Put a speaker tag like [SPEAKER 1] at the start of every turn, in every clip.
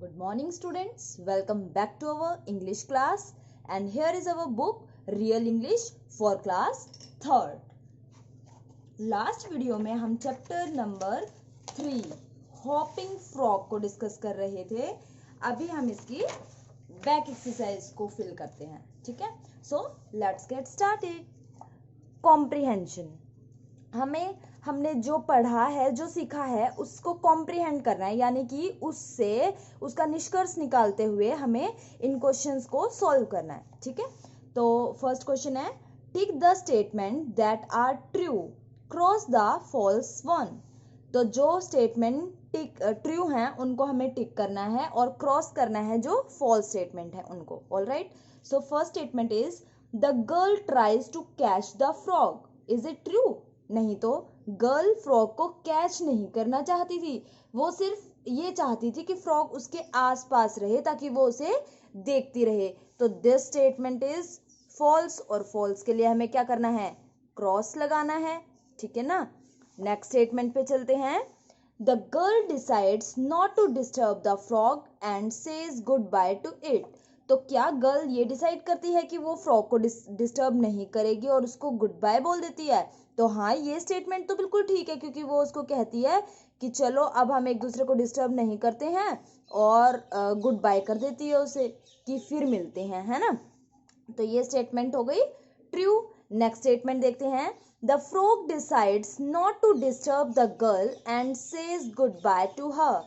[SPEAKER 1] Good morning students, welcome back to our English class and here is our book Real English for class 3rd. Last video में हम chapter number 3 hopping frog को discuss कर रहे थे. अभी हम इसकी बैक एक्सरसाइज को फिल करते हैं. ठीक है, so let's get started. Comprehension. हमने जो पढ़ा है, जो सीखा है, उसको कॉम्प्रिहेंड करना है, यानी कि उससे उसका निष्कर्ष निकालते हुए हमें इन क्वेश्चंस को सॉल्व करना है. ठीक है, तो फर्स्ट क्वेश्चन है tick the statement that are true, cross the false one. तो जो स्टेटमेंट ट्रू हैं उनको हमें टिक करना है और क्रॉस करना है जो फॉल्स स्टेटमेंट है उनको. All right, so first statement is the girl tries to catch the frog. Is it true? नहीं, तो गर्ल फ्रॉग को कैच नहीं करना चाहती थी, वो सिर्फ ये चाहती थी कि फ्रॉग उसके आसपास रहे ताकि वो उसे देखती रहे. तो दिस स्टेटमेंट इज फॉल्स और फॉल्स के लिए हमें क्या करना है? क्रॉस लगाना है. ठीक है ना. नेक्स्ट स्टेटमेंट पे चलते हैं. The girl decides not to disturb the frog and says goodbye to it. तो क्या गर्ल ये डिसाइड करती है कि वो फ्रॉग को डिस्टर्ब नहीं करेगी और उसको गुड बाय बोल देती है? तो हाँ, ये स्टेटमेंट तो बिल्कुल ठीक है, क्योंकि वो उसको कहती है कि चलो अब हम एक दूसरे को डिस्टर्ब नहीं करते हैं, और गुड बाय कर देती है उसे कि फिर मिलते हैं, है ना. तो ये स्टेटमेंट हो गई ट्रू. नेक्स्ट स्टेटमेंट देखते हैं. The frog decides not to disturb the girl and says goodbye to her.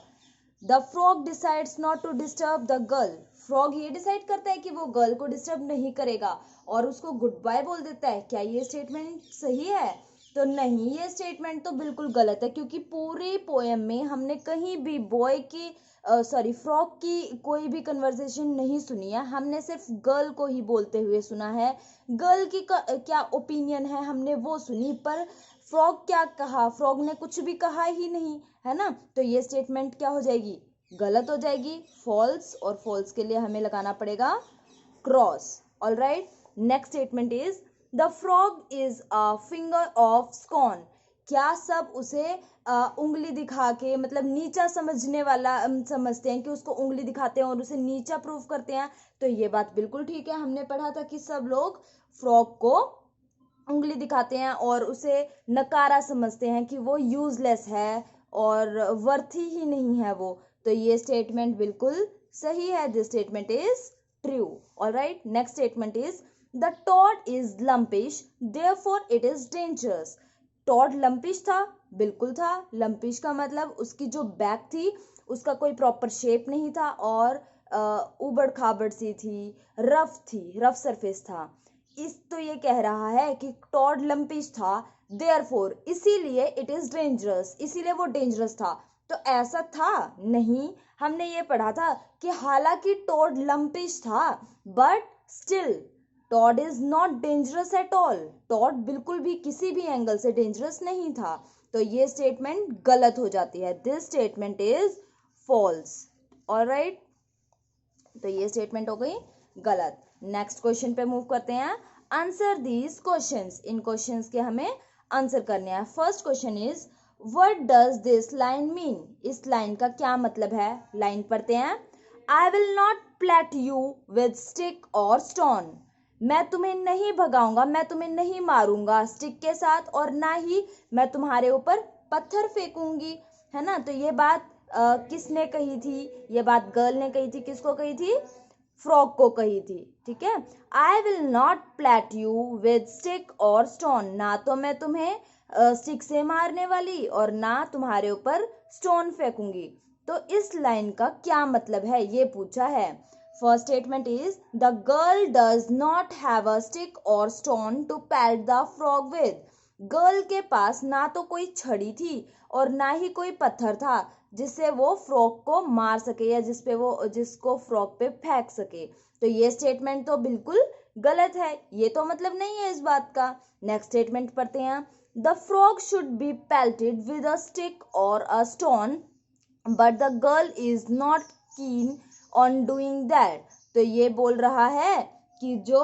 [SPEAKER 1] The frog decides not to disturb the girl. Frog ये डिसाइड करता है कि वो गर्ल को डिस्टर्ब नहीं करेगा और उसको गुड बाय बोल देता है. क्या ये स्टेटमेंट सही है? तो नहीं, ये स्टेटमेंट तो बिल्कुल गलत है, क्योंकि पूरे पोएम में हमने कहीं भी बॉय की फ्रॉग की कोई भी कन्वर्सेशन नहीं सुनी है. हमने सिर्फ गर्ल को ही बोलते हुए सुना है. गर्ल की क्या ओपिनियन है हमने वो सुनी, पर फ्रॉग क्या कहा? फ्रॉग ने कुछ भी कहा ही नहीं, है ना. तो ये स्टेटमेंट क्या हो जाएगी? गलत हो जाएगी, फॉल्स. और फॉल्स के लिए हमें लगाना पड़ेगा cross. All right, next statement is the frog is a finger of scorn. क्या सब उसे उंगली दिखा के, मतलब नीचा समझने वाला समझते हैं कि उसको उंगली दिखाते हैं और उसे नीचा प्रूव करते हैं? तो ये बात बिल्कुल ठीक है. हमने पढ़ा था कि सब लोग फ्रॉग को उंगली दिखाते हैं और उसे नकारा समझते हैं कि वो यूजलेस है और वर्थी ही नहीं है वो. तो ये स्टेटमेंट बिल्कुल सही है. This statement is true. All right, next statement is the toad is lumpish therefore it is dangerous. Toad lumpish था? बिल्कुल था. लंपिश का मतलब उसकी जो बैक थी उसका कोई प्रॉपर शेप नहीं था और उबड़ खाबड़ सी थी, रफ सरफेस था. तो ये कह रहा है कि टॉड लंपिश था, देयरफॉर इसीलिए इट इज डेंजरस, इसीलिए वो डेंजरस था. तो ऐसा था नहीं. हमने ये पढ़ा था कि हालांकि टॉड लंपिश था, but still toad is not dangerous at all. Toad बिल्कुल भी किसी भी एंगल से डेंजरस नहीं था. तो ये स्टेटमेंट गलत हो जाती है. This statement is false. All right, तो ये स्टेटमेंट हो गई गलत. नेक्स्ट क्वेश्चन पे मूव करते हैं. Answer these questions. In questions के हमें आंसर करने हैं. First question is what does this line mean. इस लाइन का क्या मतलब है? लाइन पढ़ते हैं. I will not plate you with stick और स्टोन. मैं तुम्हें नहीं भगाऊंगा, मैं तुम्हें नहीं मारूंगा स्टिक के साथ, और ना ही मैं तुम्हारे ऊपर पत्थर फेंकूंगी, है ना. तो ये बात किसने कही थी? ये बात गर्ल ने कही थी. किसको कही थी? फ्रॉग को कही थी. ठीक है. I will not plate you with stick और स्टोन. ना तो मैं तुम्हें स्टिक से मारने वाली और ना तुम्हारे ऊपर स्टोन फेंकूंगी. तो इस लाइन का क्या मतलब है ये पूछा है. First statement is the girl does not have a stick और stone to pat the frog with. Girl के पास ना तो कोई छड़ी थी और ना ही कोई पत्थर था जिससे वो फ्रॉग को मार सके या जिसको फ्रॉग पे फेंक सके. तो ये स्टेटमेंट तो बिल्कुल गलत है. ये तो मतलब नहीं है इस बात का. नेक्स्ट स्टेटमेंट पढ़ते हैं. The frog should be pelted with a stick और a stone but the girl is not keen on doing that. तो ये बोल रहा है कि जो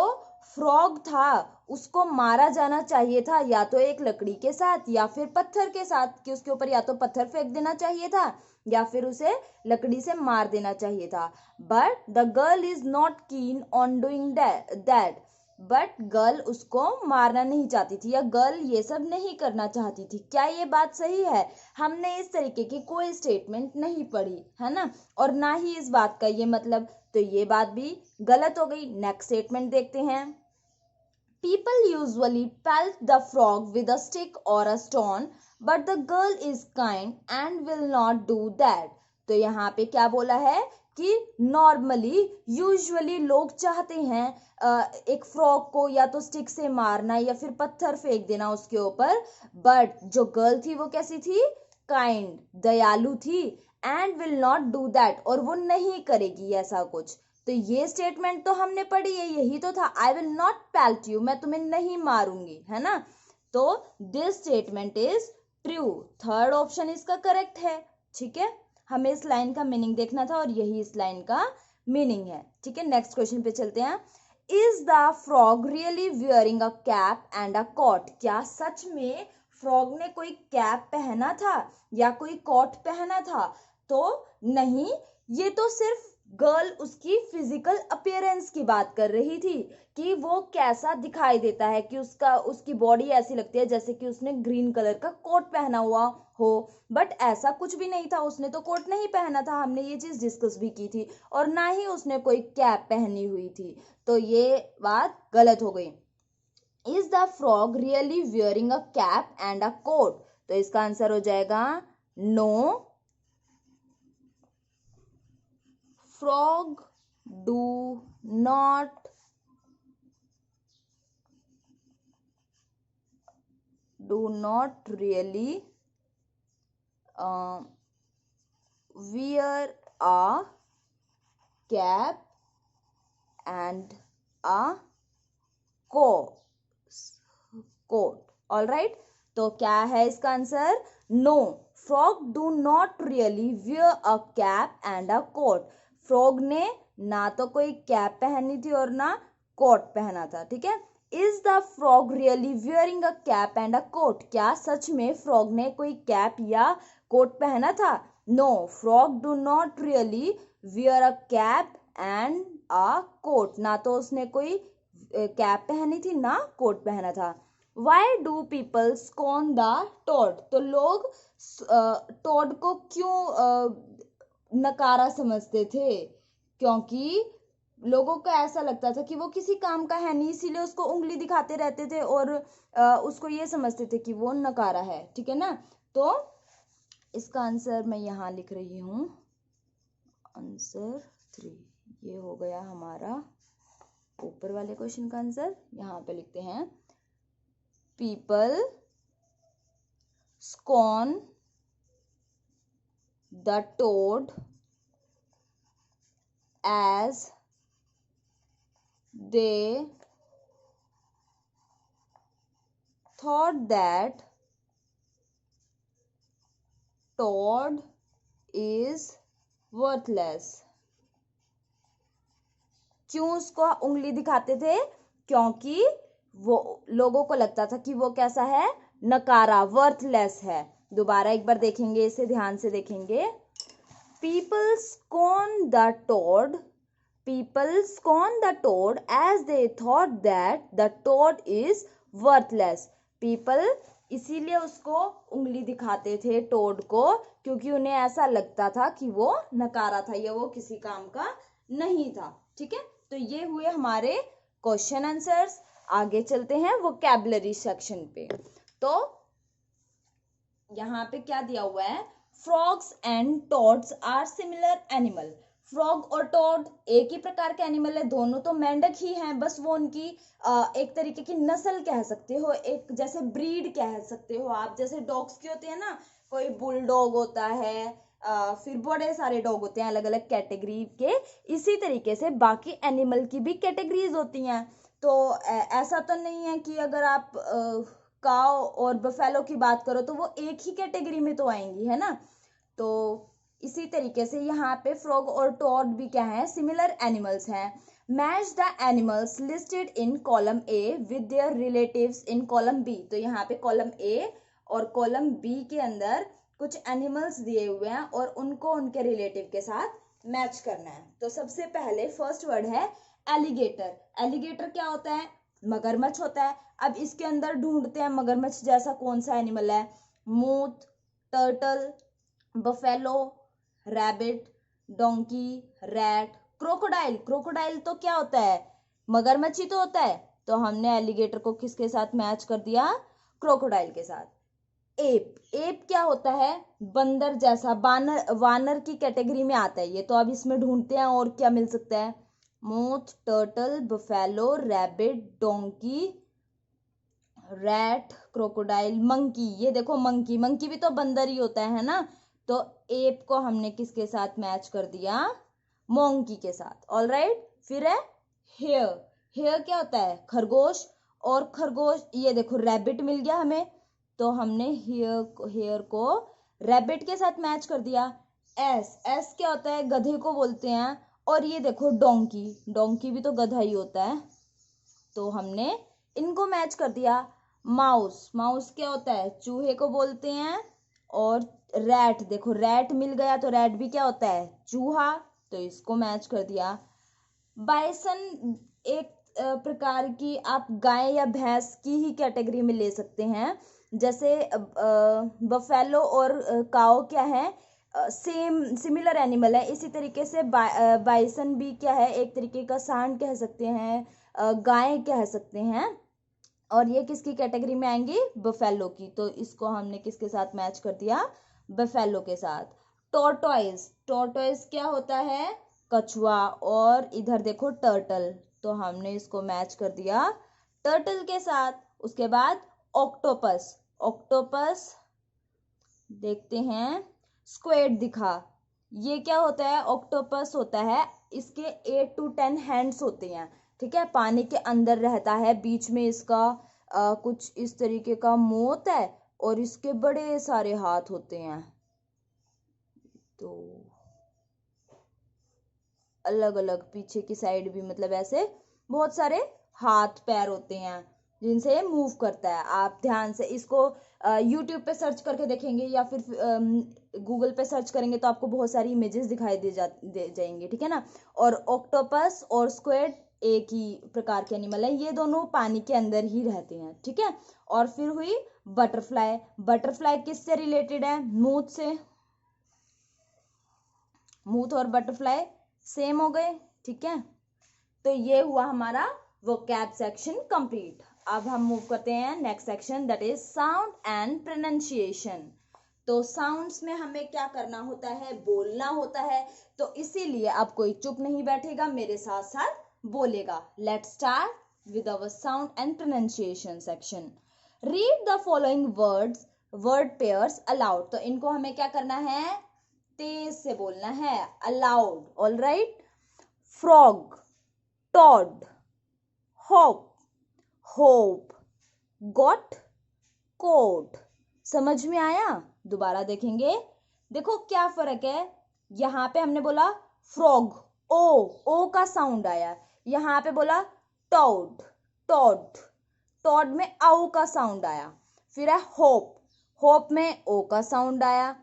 [SPEAKER 1] फ्रॉग था उसको मारा जाना चाहिए था या तो एक लकड़ी के साथ या फिर पत्थर के साथ, कि उसके ऊपर या तो पत्थर फेंक देना चाहिए था या फिर उसे लकड़ी से मार देना चाहिए था। But the girl is not keen on doing that, but girl उसको मारना नहीं चाहती थी, या गर्ल ये सब नहीं करना चाहती थी। क्या ये बात सही है? हमने इस तरीके की कोई स्टेटमेंट नहीं पढ़ी है ना, और ना ही इस बात का ये मतलब, तो ये बात भी गलत हो गई। नेक्स्ट स्टेटमेंट देखते हैं। People usually pelt the frog with a stick or a stone, but the girl is kind and will not do that. तो यहाँ पे क्या बोला है कि नॉर्मली यूजुअली लोग चाहते हैं एक फ्रॉग को या तो स्टिक से मारना या फिर पत्थर फेंक देना उसके ऊपर, बट जो गर्ल थी वो कैसी थी? काइंड, दयालु थी, and will not do that, और वो नहीं करेगी ऐसा कुछ। तो ये स्टेटमेंट तो हमने पढ़ी है, यही तो था, I will not peeled you, मैं तुम्हें नहीं मारूंगी, है ना। तो this statement is true, third option इसका करेक्ट है। ठीक है, हमें इस लाइन का मीनिंग देखना था और यही इस लाइन का मीनिंग है। ठीक है, नेक्स्ट क्वेश्चन पे चलते हैं। Is the frog really wearing a cap and a coat? क्या सच में फ्रॉग ने कोई कैप पहना था या कोई कोट पहना था? तो नहीं, ये तो सिर्फ गर्ल उसकी फिजिकल अपीयरेंस की बात कर रही थी कि वो कैसा दिखाई देता है, कि उसकी बॉडी ऐसी लगती है जैसे कि उसने ग्रीन कलर का कोट पहना हुआ हो, बट ऐसा कुछ भी नहीं था, उसने तो कोट नहीं पहना था, हमने ये चीज डिस्कस भी की थी, और ना ही उसने कोई कैप पहनी हुई थी। तो ये बात गलत हो गई। Is the frog really wearing a cap and a coat? तो इसका आंसर हो जाएगा no, frog do not really wear a cap and a coat. All right, तो क्या है इसका answer? No, frog do not really wear a cap and a coat. Frog ने ना तो कोई कैप पहनी थी और ना कोट पहना था। ठीक है, is the frog really wearing a cap and a coat? क्या सच में फ्रॉग ने कोई कैप या कोट पहना था? No, frog do not really wear a cap and a coat, ना तो उसने कोई कैप पहनी थी ना कोट पहना था। Why do people scorn the toad? तो लोग टोड को क्यों नकारा समझते थे? क्योंकि लोगों को ऐसा लगता था कि वो किसी काम का है नहीं, इसीलिए उसको उंगली दिखाते रहते थे और उसको ये समझते थे कि वो नकारा है। ठीक है ना, तो इसका आंसर मैं यहाँ लिख रही हूँ, आंसर 3। ये हो गया हमारा ऊपर वाले क्वेश्चन का आंसर। यहाँ पे लिखते हैं people स्कॉन the toad as they thought that toad is worthless. क्यों उसको उंगली दिखाते थे? क्योंकि वो लोगों को लगता था कि वो कैसा है? नकारा, वर्थलेस है। दोबारा एक बार देखेंगे, इसे ध्यान से देखेंगे। People scorn the toad. People scorn the toad as they thought that the toad is worthless. People इसीलिए उसको उंगली दिखाते थे टोड को, क्योंकि उन्हें ऐसा लगता था कि वो नकारा था या वो किसी काम का नहीं था। ठीक है, तो ये हुए हमारे क्वेश्चन आंसर्स। आगे चलते हैं वोकैबुलरी सेक्शन पे। तो यहाँ पे क्या दिया हुआ है? Frogs and toads are similar animal. Frog और टॉड एक ही प्रकार के एनिमल है, दोनों तो मेंढक ही हैं, बस वो उनकी एक तरीके की नस्ल कह सकते हो, एक जैसे ब्रीड कह सकते हो आप। जैसे डॉग्स के होते हैं ना, कोई बुलडॉग होता है, फिर बड़े सारे डॉग होते हैं अलग अलग कैटेगरी के, इसी तरीके से बाकी एनिमल की भी कैटेगरीज होती हैं। तो ऐसा तो नहीं है कि अगर आप काव और बफेलो की बात करो तो वो एक ही कैटेगरी में तो आएंगी, है ना। तो इसी तरीके से यहाँ पे फ्रॉग और टॉड भी क्या है? सिमिलर एनिमल्स हैं। Match the animals listed in column A with their relatives in column B. तो यहाँ पे कॉलम ए और कॉलम बी के अंदर कुछ एनिमल्स दिए हुए हैं और उनको उनके रिलेटिव के साथ मैच करना है। तो सबसे पहले फर्स्ट वर्ड है एलिगेटर। एलिगेटर क्या होता है? मगरमच्छ होता है। अब इसके अंदर ढूंढते हैं मगरमच्छ जैसा कौन सा एनिमल है। Moth, turtle, buffalo, rabbit, donkey, rat, crocodile. Crocodile तो क्या होता है? मगरमच्छ ही तो होता है। तो हमने एलिगेटर को किसके साथ मैच कर दिया? क्रोकोडाइल के साथ। एप, एप क्या होता है? बंदर जैसा, वानर, वानर की कैटेगरी में आता है ये। तो अब इसमें ढूंढते हैं और क्या मिल सकता है। Moth, turtle, buffalo, rabbit, donkey, rat, crocodile, monkey. ये देखो मंकी, मंकी भी तो बंदर ही होता है ना। तो एप को हमने किसके साथ मैच कर दिया? मोंकी के साथ। All right. फिर है हेयर। हेयर क्या होता है? खरगोश। और खरगोश, ये देखो रैबिट मिल गया हमें, तो हमने हेयर को रैबिट के साथ मैच कर दिया। एस, एस क्या होता है? गधे को बोलते हैं। और ये देखो डोंकी, डोंकी भी तो गधा ही होता है। तो हमने इनको मैच कर दिया। माउस, माउस क्या होता है? चूहे को बोलते हैं। और रैट, देखो रैट मिल गया, तो रैट भी क्या होता है? चूहा। तो इसको मैच कर दिया। बाइसन एक प्रकार की आप गाय या भैंस की ही कैटेगरी में ले सकते हैं। जैसे बफेलो और काओ क्या है? सेम सिमिलर एनिमल है। इसी तरीके से बाइसन भी क्या है? एक तरीके का सांड कह सकते हैं, गाय कह सकते हैं। और ये किसकी कैटेगरी में आएंगी? बफेलो की। तो इसको हमने किसके साथ मैच कर दिया? बफेलो के साथ। टॉर्टोइज, टॉर्टोइज क्या होता है? कछुआ। और इधर देखो टर्टल, तो हमने इसको मैच कर दिया टर्टल के साथ। उसके बाद ऑक्टोपस, ऑक्टोपस देखते हैं। स्क्वेड दिखा, ये क्या होता है? ऑक्टोपस होता है। इसके 8 to 10 हैंड्स होते हैं, ठीक है। पानी के अंदर रहता है, बीच में इसका कुछ इस तरीके का मुंह होता है और इसके बड़े सारे हाथ होते हैं। तो अलग अलग पीछे की साइड भी, मतलब ऐसे बहुत सारे हाथ पैर होते हैं जिनसे ये मूव करता है। आप ध्यान से इसको यूट्यूब पे सर्च करके देखेंगे या फिर गूगल पे सर्च करेंगे तो आपको बहुत सारी इमेजेस दिखाई दे जाएंगे, ठीक है ना। और ऑक्टोपस और स्क्विड एक ही प्रकार के एनिमल है, ये दोनों पानी के अंदर ही रहते हैं, ठीक है। और फिर हुई बटरफ्लाई। बटरफ्लाई किससे रिलेटेड है? मूथ से। मूथ और बटरफ्लाई सेम हो गए, ठीक है। तो ये हुआ हमारा वोकैब सेक्शन कंप्लीट। अब हम मूव करते हैं next section, that is sound and pronunciation. तो साउंड्स में हमें क्या करना होता है? बोलना होता है। तो इसीलिए अब कोई चुप नहीं बैठेगा, मेरे साथ साथ बोलेगा। Let's start with our sound and pronunciation section. Read the following words, word pairs allowed. तो इनको हमें क्या करना है? तेज से बोलना है, allowed. All right. Frog, toad, hop, hope, got, coat. समझ में आया? दोबारा देखेंगे। देखो क्या फर्क है। यहां पे हमने बोला फ्रॉग, ओ का साउंड आया। यहां पे बोला टॉड, टॉड, टॉड में औ का साउंड आया। फिर है होप, होप में ओ का साउंड आया।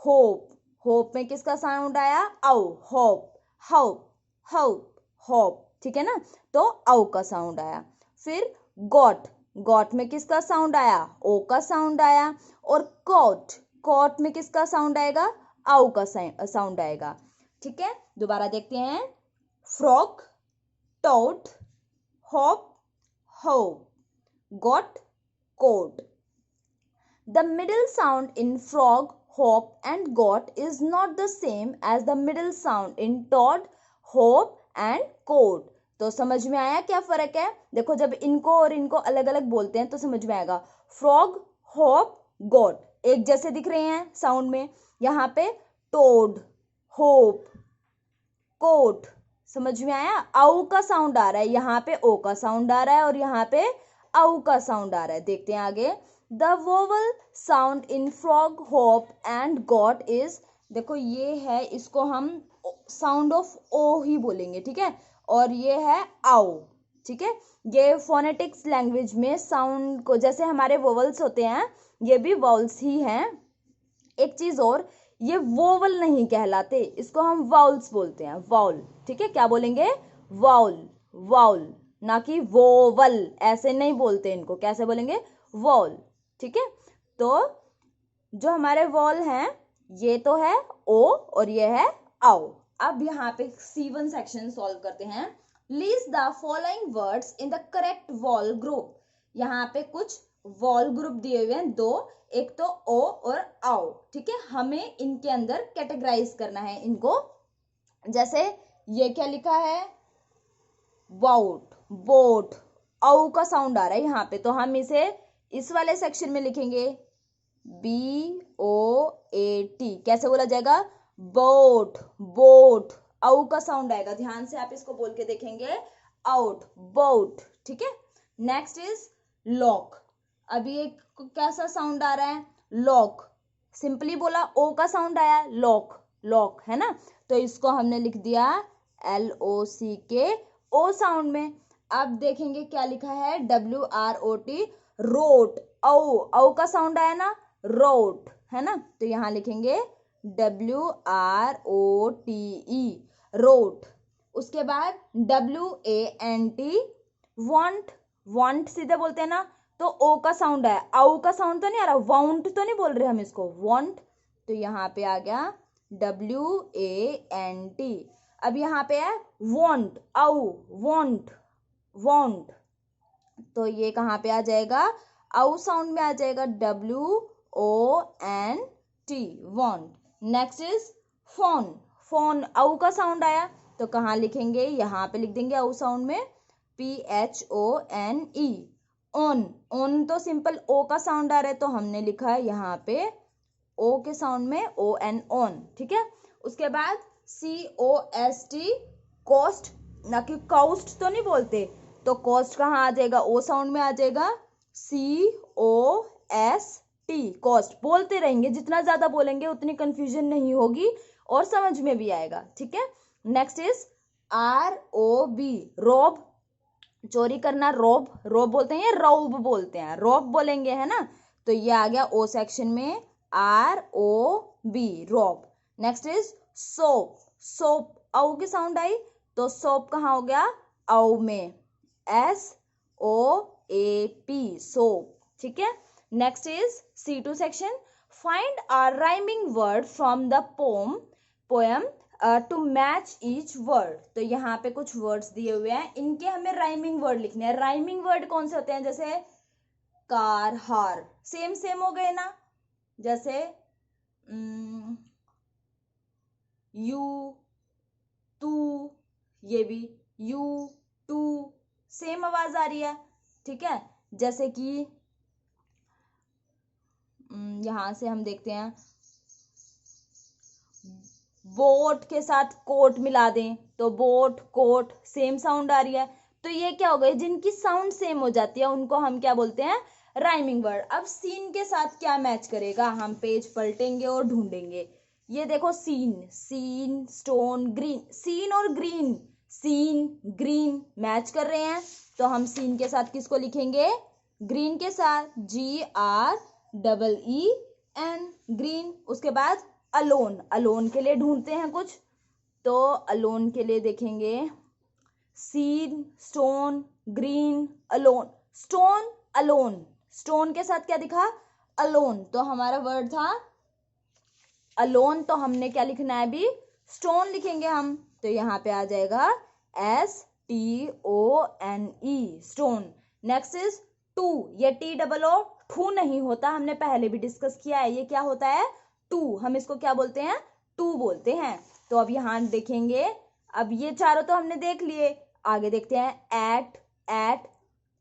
[SPEAKER 1] होप, होप में किसका साउंड आया? औ, होप, होप, होप, होप, ठीक है ना। तो औ का साउंड आया। फिर गॉट, गॉट में किसका साउंड आया? ओ का साउंड आया। और कॉट, कॉट में किसका साउंड आएगा? औ का साउंड आएगा, ठीक है। दोबारा देखते हैं। Frog, toad, hop, hope, got, coat. The middle sound in frog, hop and got is not the same as the middle sound in Todd, hope and coat. तो समझ में आया क्या फर्क है? देखो जब इनको और इनको अलग अलग बोलते हैं तो समझ में आएगा। फ्रॉग, होप, गॉट एक जैसे दिख रहे हैं साउंड में। यहाँ पे टोड, होप, कोट, समझ में आया? औ का साउंड आ रहा है, यहाँ पे ओ का साउंड आ रहा है और यहाँ पे औ का साउंड आ रहा है। देखते हैं आगे। The vowel sound in frog, hope and got is, देखो ये है, इसको हम साउंड ऑफ ओ ही बोलेंगे, ठीक है। और ये है आओ, ठीक है। ये फोनेटिक्स लैंग्वेज में साउंड को, जैसे हमारे वोवल्स होते हैं ये भी वोवल्स ही हैं, एक चीज और, ये वोवल नहीं कहलाते, इसको हम वाउल्स बोलते हैं, वाउल। ठीक है, क्या बोलेंगे? वाउल, वाउल, ना कि वोवल। ऐसे नहीं बोलते इनको, कैसे बोलेंगे? वाउल। ठीक है, तो जो हमारे वॉल हैं ये तो है ओ और ये है आओ। अब यहाँ पे C1 सेक्शन सॉल्व करते हैं। List the following words in the correct wall group. यहाँ पे कुछ वॉल ग्रुप दिए हुए हैं दो, एक तो ओ और आओ। ठीक है, हमें इनके अंदर कैटेगराइज करना है इनको। जैसे ये क्या लिखा है? बाउट, बोट, औ का साउंड आ रहा है यहाँ पे, तो हम इसे इस वाले सेक्शन में लिखेंगे BOAT। कैसे बोला जाएगा? Boat, boat. औ का साउंड आएगा, ध्यान से आप इसको बोल के देखेंगे, आउट, बोट। ठीक है, नेक्स्ट इज लॉक। अभी एक कैसा साउंड आ रहा है? लॉक। सिंपली बोला, ओ का साउंड आया, लॉक, लॉक, है ना? तो इसको हमने लिख दिया LOCK, ओ साउंड में। अब देखेंगे क्या लिखा है? WROT, रोट, औ का साउंड आया ना, रोट, है ना? तो यहां लिखेंगे WROTE, रोट। उसके बाद WANT, वांट, वांट सीधे बोलते हैं ना, तो ओ का साउंड आया, औ का साउंड तो नहीं आ रहा, वाउंट तो नहीं बोल रहे हम इसको, वांट। तो यहाँ पे आ गया WANT। अब यहाँ पे है वांट, औ, वांट, वांट। तो ये कहाँ पे आ जाएगा? औ साउंड में आ जाएगा, WONT, want. Next is phone, phone, औ का साउंड आया, तो कहाँ लिखेंगे? यहाँ पे लिख देंगे औ साउंड में, PHONE, ऑन, ऑन तो सिंपल ओ का साउंड आ रहा है, तो हमने लिखा है यहाँ पे ओ के साउंड में ON, ऑन। ठीक है, उसके बाद COST, कोस्ट, ना कि काउस्ट तो नहीं बोलते, तो कॉस्ट कहाँ आ जाएगा? ओ साउंड में आ जाएगा, COST, कॉस्ट। बोलते रहेंगे, जितना ज्यादा बोलेंगे उतनी कंफ्यूजन नहीं होगी और समझ में भी आएगा। ठीक है, नेक्स्ट इज ROB, रोब, चोरी करना, रोब, रोब बोलते हैं, रौब बोलते हैं, रोब बोलेंगे, है ना? तो ये आ गया ओ सेक्शन में, ROB, रोब। नेक्स्ट इज सोप, सोप, औ की साउंड आई, तो सोप कहाँ हो गया? औ में, SOAP, सोप। ठीक है, next is C2 section. Find a rhyming word from the poem to match each word. तो यहाँ पे कुछ वर्ड्स दिए हुए हैं, इनके हमें राइमिंग वर्ड लिखने हैं। राइमिंग वर्ड कौन से होते हैं? जैसे कार, हार, सेम सेम हो गए ना। जैसे यू, तू, ये भी यू, टू, सेम आवाज आ रही है। ठीक है, जैसे कि यहां से हम देखते हैं, बोट के साथ कोट मिला दें तो बोट, कोट, सेम साउंड आ रही है। तो ये क्या हो गए? जिनकी साउंड सेम हो जाती है उनको हम क्या बोलते हैं? Rhyming word. अब सीन के साथ क्या मैच करेगा? हम पेज पलटेंगे और ढूंढेंगे। ये देखो, scene, scene, stone, green, scene और ग्रीन, सीन, ग्रीन मैच कर रहे हैं, तो हम सीन के साथ किसको लिखेंगे? ग्रीन के साथ, GREEN, ग्रीन। उसके बाद अलोन, अलोन के लिए ढूंढते हैं कुछ, तो अलोन के लिए देखेंगे scene, stone, green, alone, stone, alone. Stone के साथ क्या दिखा? अलोन, तो हमारा वर्ड था अलोन, तो हमने क्या लिखना है अभी? स्टोन लिखेंगे हम, तो यहाँ पे आ जाएगा STONE, stone. Next is too, ये TOO, ठू नहीं होता, हमने पहले भी डिस्कस किया है, ये क्या होता है? टू, हम इसको क्या बोलते हैं? टू बोलते हैं। तो अब यहां देखेंगे, अब ये चारों तो हमने देख लिए, आगे देखते हैं, eight, eight,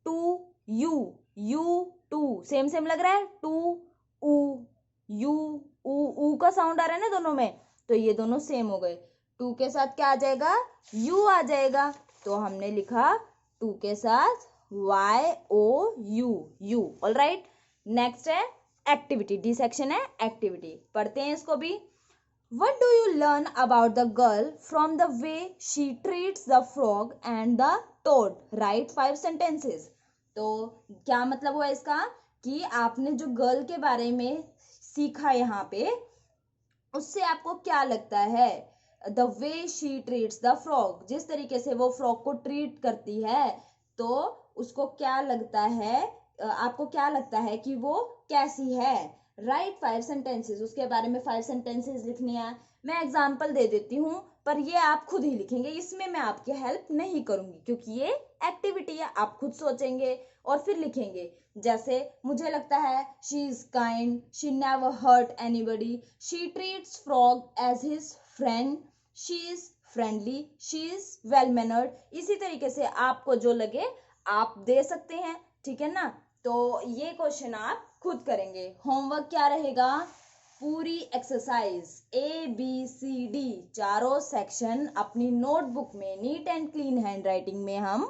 [SPEAKER 1] two, you, you, two, same same लग रहा है, टू, ऊ, यू, ऊ का साउंड आ रहा है ना दोनों में, तो ये दोनों सेम हो गए। टू के साथ क्या आ जाएगा? यू आ जाएगा, तो हमने लिखा टू के साथ YOU, you. All right, next है एक्टिविटी, डी सेक्शन है एक्टिविटी, पढ़ते हैं इसको भी। What do you learn about the girl from the way she treats the frog and the toad? Write 5 sentences. तो क्या मतलब हुआ इसका? कि आपने जो गर्ल के बारे में सीखा यहाँ पे, उससे आपको क्या लगता है? The way she treats the frog, जिस तरीके से वो फ्रॉग को ट्रीट करती है, तो उसको क्या लगता है, आपको क्या लगता है कि वो कैसी है? राइट 5 सेंटेंसेस, उसके बारे में 5 सेंटेंसेस लिखने हैं। मैं एग्जाम्पल दे देती हूँ, पर ये आप खुद ही लिखेंगे, इसमें मैं आपकी हेल्प नहीं करूंगी क्योंकि ये एक्टिविटी है, आप खुद सोचेंगे और फिर लिखेंगे। जैसे मुझे लगता है, she is kind, she never hurt anybody, she treats frog as his friend, she is friendly, she is well mannered. इसी तरीके से आपको जो लगे आप दे सकते हैं, ठीक है ना। तो ये क्वेश्चन आप खुद करेंगे। होमवर्क क्या रहेगा? पूरी एक्सरसाइज ABCD चारों सेक्शन अपनी नोटबुक में neat and clean handwriting में हम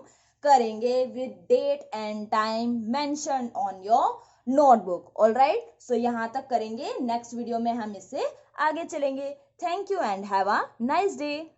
[SPEAKER 1] करेंगे with date and time mention on your notebook. Alright, so यहाँ तक करेंगे, नेक्स्ट वीडियो में हम इससे आगे चलेंगे। Thank you and have a nice day.